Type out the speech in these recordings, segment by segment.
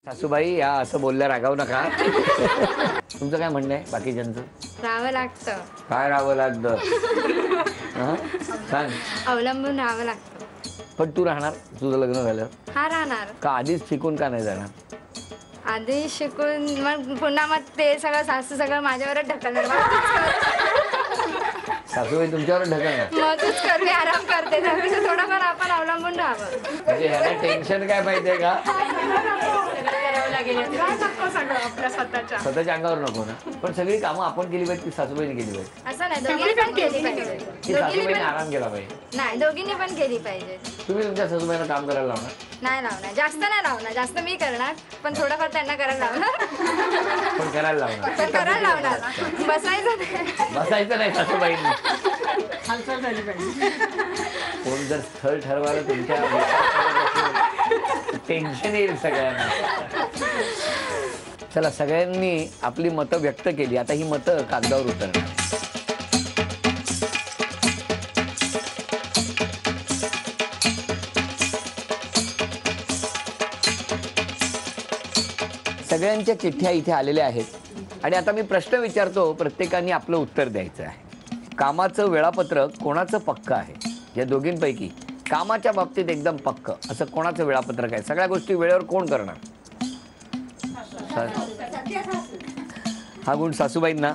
सासूबाई या असं बोलल्या रागावू नका. तुमचं काय म्हणणं आहे बाकीच्यांचं? राहावं लागतं. काय राहावं लागतं? हं? सांग. अवलंबून राहावं लागतं. पण तू राहणार तुझं लग्न झालं हा राहणार. का आधीच शिकून का नाही जाणार? आधी शिकून मग पुन्हा मग ते सगळं सासू सगळं माझ्यावरच ढकलणार. सासूबाई तुमच्यावर ढकलणार मग तूच कर, मी आराम करते. त्यापेक्षा थोडंफार आपण अवलंबून राहावं. म्हणजे ह्याला टेन्शन काय माहितीये का? आपल्या स्वतःच्या अंगावर नको ना. पण सगळी कामं आपण केली पाहिजे की सासूबाईने केली पाहिजे? असं नाही, दोघींनी पण केली पाहिजे. की सासूबाईने आराम केला पाहिजे? नाही, दोघींनी पण केली पाहिजे. तुम्ही तुमच्या सासूबाईंना काम करायला लावणार? नाही लावणार, जास्त नाही लावणार. जास्त मी करणार, पण थोडंफार त्यांना करायला लावणार. पण करायला लावणार? पण करायला लावणार. बसायचं नाही. बसायचं नाही सासूबाईंनी. कोण जर स्थळ ठरवायला तुमच्या टेन्शन येईल सगळ्यांना. चला, सगळ्यांनी आपली मतं व्यक्त केली. आता ही मतं कागदावर उतरणार. सगळ्यांच्या चिठ्ठ्या इथे आलेल्या आहेत आणि आता मी प्रश्न विचारतो, प्रत्येकाने आपलं उत्तर द्यायचं आहे. कामाचं वेळापत्रक कोणाचं पक्क आहे? या दोघींपैकी कामाच्या बाबतीत एकदम पक्क असं कोणाचं वेळापत्रक आहे? सगळ्या गोष्टी वेळेवर कोण करणार? हा गुण सासूबाईंना.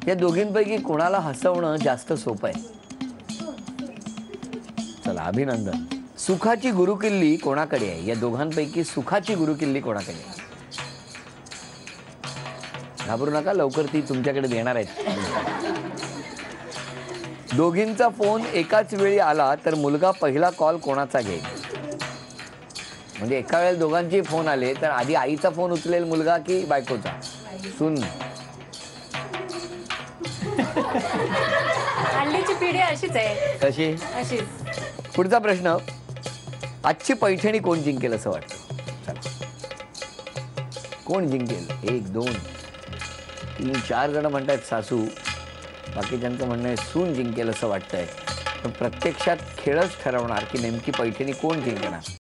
या दोघींपैकी कोणाला हसवणं जास्त सोपं आहे? चला, अभिनंदन. सुखाची गुरुकिल्ली कोणाकडे आहे? या दोघांपैकी सुखाची गुरुकिल्ली कोणाकडे आहे? घाबरू नका, लवकर ती तुमच्याकडे देणार आहेत. दोघींचा फोन एकाच वेळी आला तर मुलगा पहिला कॉल कोणाचा घेईल? म्हणजे एका वेळेला दोघांचे फोन आले तर आधी आईचा फोन उचलेल मुलगा की बायकोचा? सून. हल्लीची पिढी अशीच आहे. कशी? अशीच. पुढचा प्रश्न. आजची पैठणी कोण जिंकेल असं वाटतं? चला, कोण जिंकेल? 1 2 3 4 जण म्हणतायत सासू. बाकीच्यांचं म्हणणं आहे सून जिंकेल असं वाटतंय. पण प्रत्यक्षात खेळच ठरवणार की नेमकी पैठणी कोण जिंकणार.